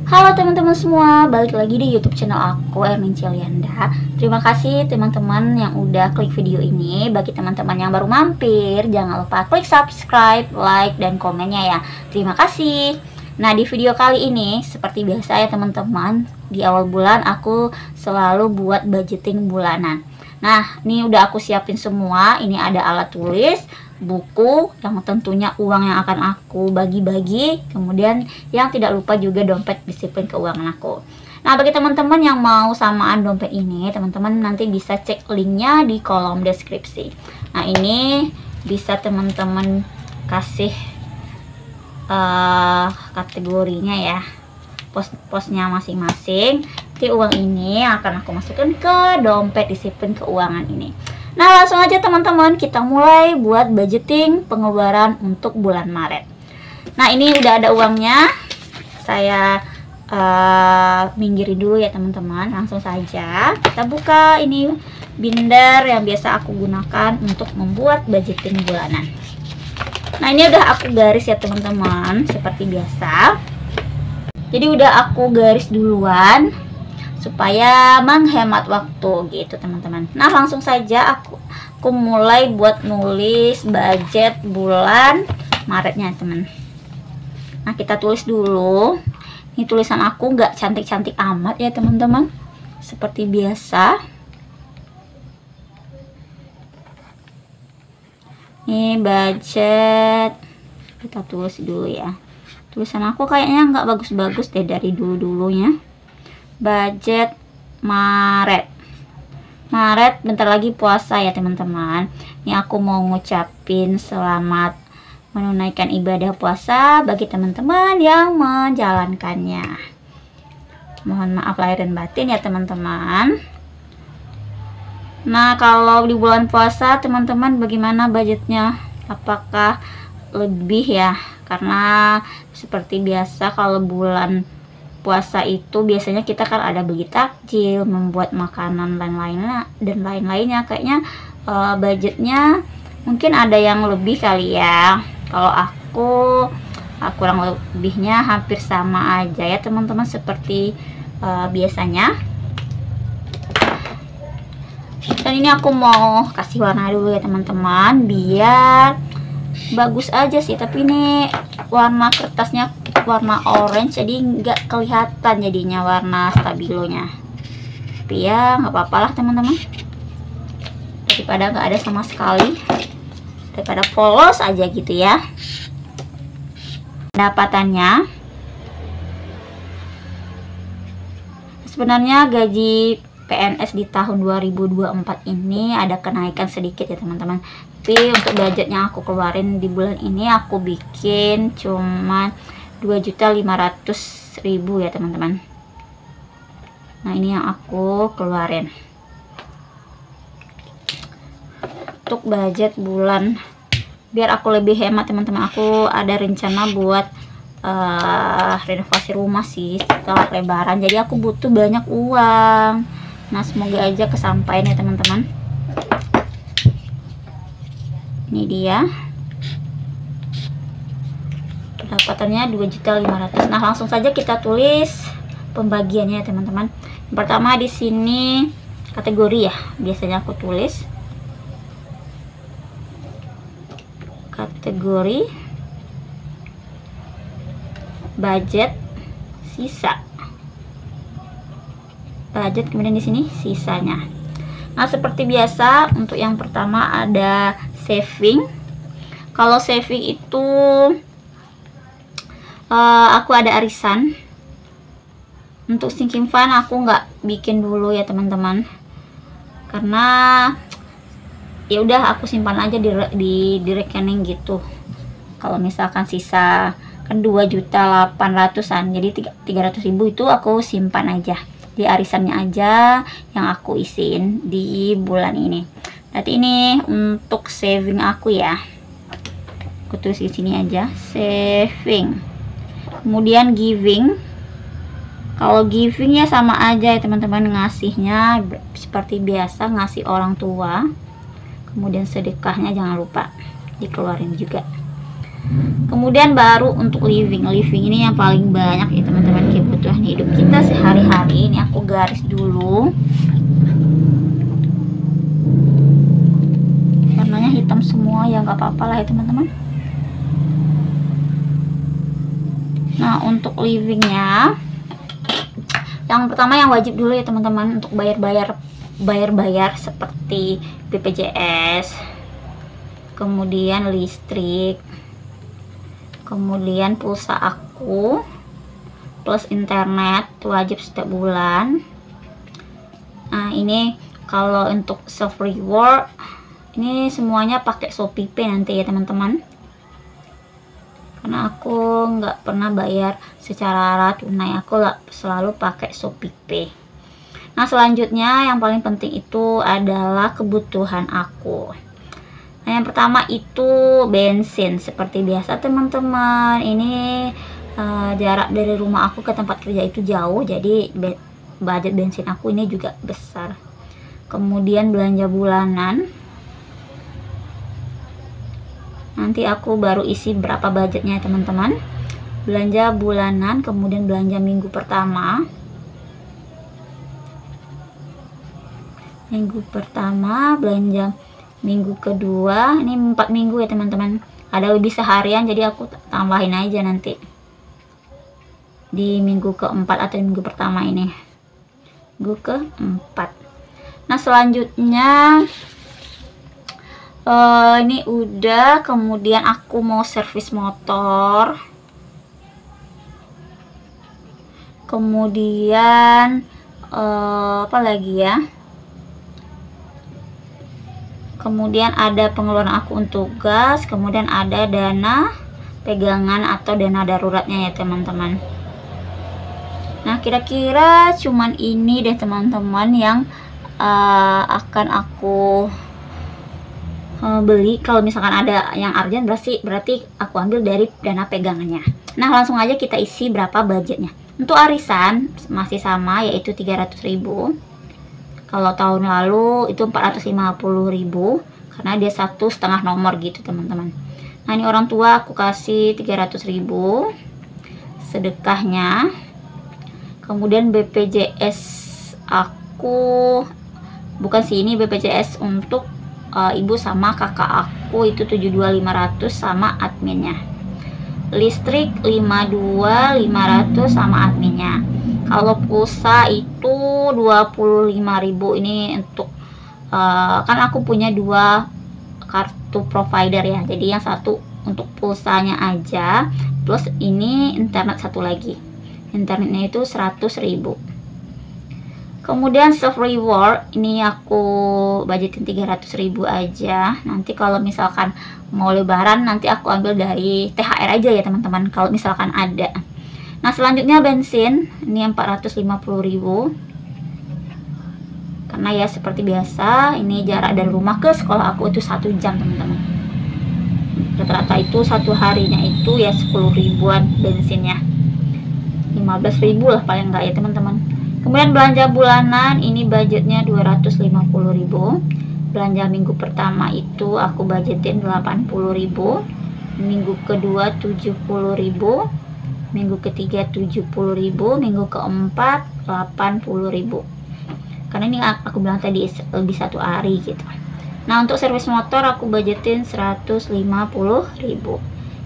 Halo teman-teman semua, balik lagi di YouTube channel aku, Ermin Celianda. Terima kasih teman-teman yang udah klik video ini. Bagi teman-teman yang baru mampir, jangan lupa klik subscribe, like, dan komennya ya. Terima kasih. Nah, di video kali ini seperti biasa ya teman-teman, di awal bulan aku selalu buat budgeting bulanan. Nah, ini udah aku siapin semua. Ini ada alat tulis, buku, yang tentunya uang yang akan aku bagi-bagi, kemudian yang tidak lupa juga dompet disiplin keuangan aku. Nah, bagi teman-teman yang mau samaan dompet ini, teman-teman nanti bisa cek linknya di kolom deskripsi. Nah, ini bisa teman-teman kasih kategorinya ya, pos-posnya masing-masing. Jadi uang ini akan aku masukkan ke dompet disiplin keuangan ini. Nah, langsung aja teman-teman, kita mulai buat budgeting pengeluaran untuk bulan Maret. Nah, ini udah ada uangnya. Saya minggirin dulu ya teman-teman. Langsung saja kita buka ini binder yang biasa aku gunakan untuk membuat budgeting bulanan. Nah, ini udah aku garis ya teman-teman, seperti biasa. Jadi udah aku garis duluan supaya menghemat waktu gitu teman-teman. Nah, langsung saja aku mulai buat nulis budget bulan Maretnya teman. Nah, kita tulis dulu. Ini tulisan aku nggak cantik-cantik amat ya teman-teman, seperti biasa. Ini budget, kita tulis dulu ya. Tulisan aku kayaknya nggak bagus-bagus deh dari dulu-dulunya. Budget Maret, bentar lagi puasa ya teman-teman. Ini aku mau ngucapin selamat menunaikan ibadah puasa bagi teman-teman yang menjalankannya. Mohon maaf lahir dan batin ya teman-teman. Nah, kalau di bulan puasa teman-teman bagaimana budgetnya? Apakah lebih ya? Karena seperti biasa kalau bulan puasa itu biasanya kita kan ada beli takjil, membuat makanan dan lain-lainnya. Kayaknya budgetnya mungkin ada yang lebih kali ya. Kalau aku kurang lebihnya hampir sama aja ya teman-teman, seperti biasanya. Dan ini aku mau kasih warna dulu ya teman-teman, biar bagus aja sih. Tapi ini warna kertasnya warna orange, jadi nggak kelihatan jadinya warna stabilonya. Tapi ya nggak apa-apa lah teman-teman, daripada nggak ada sama sekali, daripada polos aja gitu ya. Pendapatannya sebenarnya gaji PNS di tahun 2024 ini ada kenaikan sedikit ya teman-teman. Tapi untuk budget yang aku keluarin di bulan ini aku bikin cuma 2.500.000 ya teman-teman. Nah, ini yang aku keluarin untuk budget bulan, biar aku lebih hemat teman-teman. Aku ada rencana buat renovasi rumah sih setelah lebaran, jadi aku butuh banyak uang. Nah, semoga aja kesampaian ya teman-teman. Ini dia pendapatannya 2.500.000. Nah, langsung saja kita tulis pembagiannya ya teman-teman. Yang pertama di sini kategori ya, biasanya aku tulis kategori budget sisa. Budget, kemudian di sini sisanya. Nah, seperti biasa untuk yang pertama ada saving. Kalau saving itu aku ada arisan. Untuk sinking fund aku nggak bikin dulu ya teman-teman, karena ya udah aku simpan aja di rekening gitu. Kalau misalkan sisa kan 2.800.000-an, jadi 300.000 itu aku simpan aja di arisannya aja yang aku isiin di bulan ini. Berarti ini untuk saving aku ya. Aku tulis di sini aja, saving. Kemudian giving. Kalau giving ya sama aja ya teman-teman, ngasihnya seperti biasa, ngasih orang tua. Kemudian sedekahnya jangan lupa dikeluarin juga. Kemudian baru untuk living ini yang paling banyak ya teman-teman, kebutuhan hidup kita sehari-hari. Ini aku garis dulu, warnanya hitam semua ya, nggak apa-apa lah ya teman-teman. Nah untuk livingnya, yang pertama yang wajib dulu ya teman-teman untuk bayar seperti BPJS, kemudian listrik, kemudian pulsa aku plus internet wajib setiap bulan. Nah ini kalau untuk self reward ini semuanya pakai ShopeePay nanti ya teman-teman, karena aku nggak pernah bayar secara tunai, aku selalu pakai ShopeePay. Nah selanjutnya yang paling penting itu adalah kebutuhan aku. Nah yang pertama itu bensin, seperti biasa teman-teman. Ini jarak dari rumah aku ke tempat kerja itu jauh, jadi budget bensin aku ini juga besar. Kemudian belanja bulanan, nanti aku baru isi berapa budgetnya teman-teman. Belanja bulanan, kemudian belanja minggu pertama, belanja minggu kedua, ini 4 minggu ya teman-teman. Ada lebih seharian, jadi aku tambahin aja nanti di minggu keempat atau minggu pertama ini, minggu keempat. Nah selanjutnya ini udah, kemudian aku mau servis motor, kemudian apa lagi ya, kemudian ada pengeluaran aku untuk gas, kemudian ada dana pegangan atau dana daruratnya ya teman-teman. Nah kira-kira cuman ini deh teman-teman yang akan aku beli. Kalau misalkan ada yang urgent berarti aku ambil dari dana pegangannya. Nah langsung aja kita isi berapa budgetnya. Untuk arisan masih sama, yaitu 300.000. Kalau tahun lalu itu 450.000 karena dia 1,5 nomor gitu teman-teman. Nah ini orang tua aku kasih 300.000 sedekahnya. Kemudian BPJS aku, bukan sih, ini BPJS untuk ibu sama kakak aku itu 72.500 sama adminnya. Listrik 52.500 sama adminnya. Kalau pulsa itu 25.000, ini untuk kan aku punya 2 kartu provider ya, jadi yang satu untuk pulsanya aja, plus ini internet satu lagi, internetnya itu 100.000. Kemudian self reward ini aku budgetin 300.000 aja. Nanti kalau misalkan mau lebaran nanti aku ambil dari THR aja ya teman-teman, kalau misalkan ada. Nah selanjutnya bensin ini 450.000, karena ya seperti biasa ini jarak dari rumah ke sekolah aku itu 1 jam teman-teman. Rata-rata itu satu harinya itu ya 10.000-an bensinnya, 15.000 lah paling enggak ya teman-teman. Kemudian belanja bulanan ini budgetnya 250.000. Belanja minggu pertama itu aku budgetin 80.000, minggu kedua 70.000, minggu ketiga 70.000, minggu keempat 80.000. Karena ini aku bilang tadi lebih 1 hari gitu. Nah untuk servis motor aku budgetin 150.000.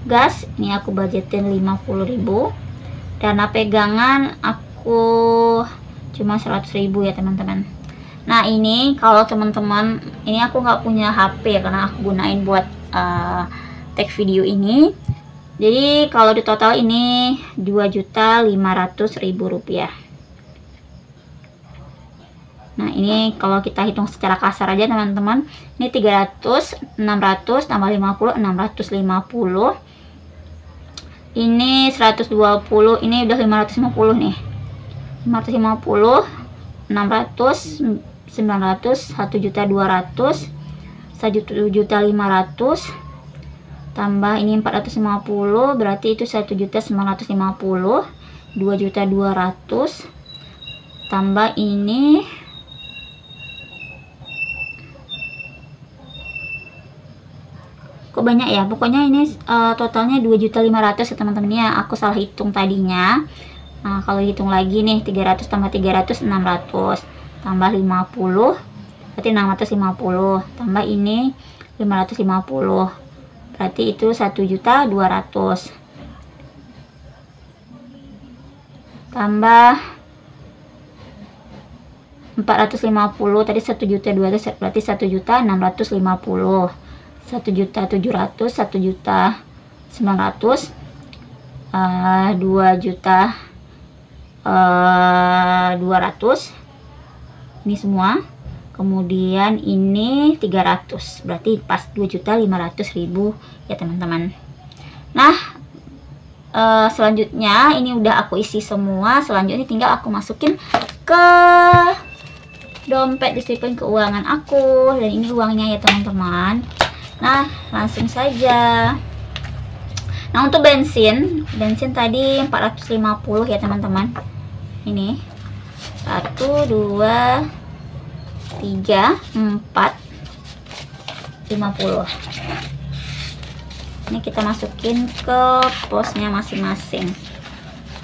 Gas ini aku budgetin 50.000. Dana pegangan aku cuma 100.000 ya teman-teman. Nah ini kalau teman-teman, ini aku nggak punya HP karena aku gunain buat take video ini. Jadi kalau di total ini 2.500.000 rupiah. Nah ini kalau kita hitung secara kasar aja teman-teman, ini 300, 600 tambah 50, 650. Ini 120, ini udah 550 nih. 550, 600, 900, 1.200, 1.500 tambah ini 450, berarti itu 1.950, 2.200 tambah ini 0,5 Kok banyak ya? Pokoknya ini totalnya 2.500.000 ya teman-teman ya. Aku salah hitung tadinya. Nah, kalau hitung lagi nih 300 tambah 300 600 tambah 50 berarti 650 tambah ini 550 berarti itu 1.200.000 tambah 450 tadi 1.200.000 berarti 1.650 1.700.000 1.900.000 2.200.000 ini semua, kemudian ini 300 berarti pas 2.500.000 ya teman-teman. Nah selanjutnya ini udah aku isi semua, selanjutnya tinggal aku masukin ke dompet disiplin keuangan aku, dan ini uangnya ya teman-teman. Nah langsung saja. Nah untuk bensin tadi 450 ya teman-teman. Ini 1 2 3 4 50. Ini kita masukin ke posnya masing-masing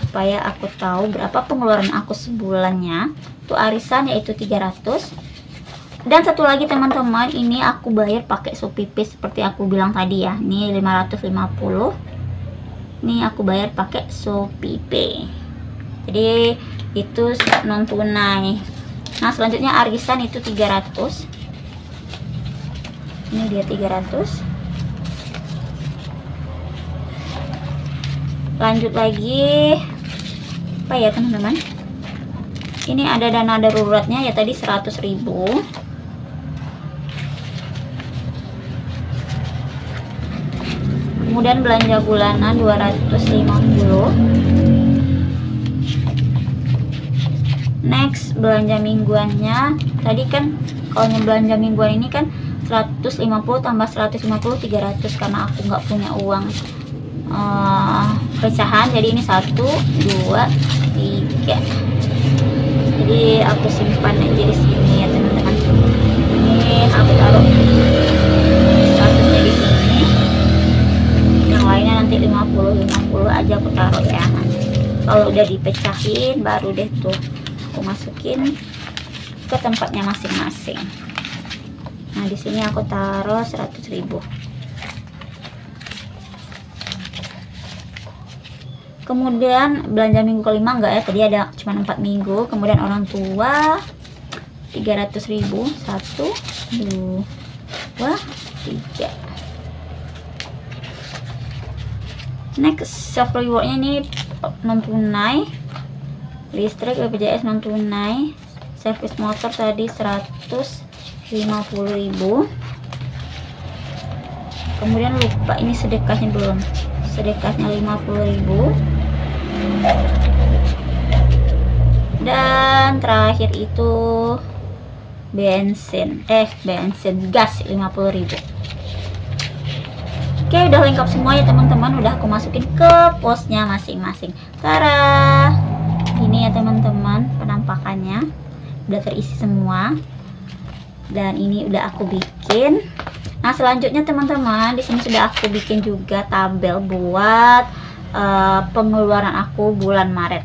supaya aku tahu berapa pengeluaran aku sebulannya. Untuk arisan yaitu 300. Dan satu lagi teman-teman, ini aku bayar pakai ShopeePay seperti aku bilang tadi ya. Ini 550. Ini aku bayar pakai ShopeePay. Jadi itu non tunai. Nah selanjutnya arisan itu 300. Ini dia 300. Lanjut lagi apa ya teman-teman, ini ada dana daruratnya ya tadi 100.000. Kemudian belanja bulanan 250. Next belanja mingguannya tadi kan, kalau belanja mingguan ini kan 150 tambah 150 300 karena aku nggak punya uang pecahan, jadi ini 1 2 3. Jadi aku simpan aja di sini ya teman-teman. Ini aku taruh 100-nya di sini, yang lainnya nanti 50 aja aku taruh ya. Kalau udah dipecahin baru deh tuh aku masukin ke tempatnya masing-masing. Nah di sini aku taruh 100.000. Kemudian belanja minggu kelima enggak ya, tadi ada cuma 4 minggu. Kemudian orang tua 300.000. 1 2 3. Next self rewardnya ini non tunai, listrik BPJS non tunai, servis motor tadi 150.000. Kemudian lupa ini sedekahnya belum, sedekahnya 50.000. Dan terakhir itu bensin gas 50.000. Oke, udah lengkap semua ya teman-teman, udah aku masukin ke posnya masing-masing. Tara, ini ya teman-teman penampakannya udah terisi semua, dan ini udah aku bikin. Nah selanjutnya teman-teman, di sini sudah aku bikin juga tabel buat pengeluaran aku bulan Maret.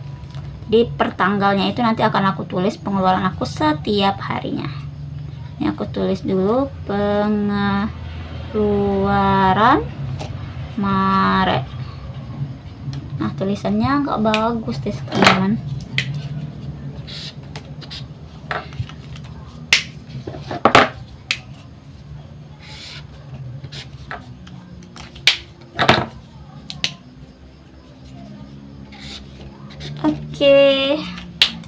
Di pertanggalnya itu nanti akan aku tulis pengeluaran aku setiap harinya. Ini aku tulis dulu pengeluaran Maret. Nah tulisannya nggak bagus deh teman-teman. Oke,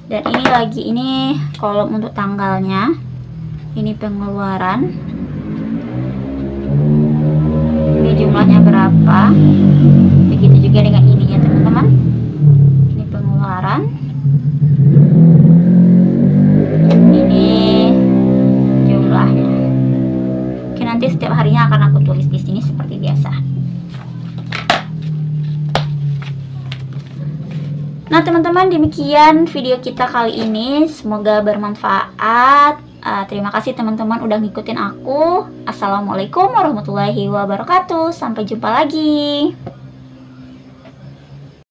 dan ini lagi, ini kolom untuk tanggalnya, ini pengeluaran, ini jumlahnya berapa, begitu juga dengan ini ya teman-teman. Ini pengeluaran, ini jumlahnya. Oke, nanti setiap harinya akan aku tulis di sini seperti biasa. Nah teman-teman, demikian video kita kali ini, semoga bermanfaat. Terima kasih teman-teman udah ngikutin aku. Assalamualaikum warahmatullahi wabarakatuh. Sampai jumpa lagi.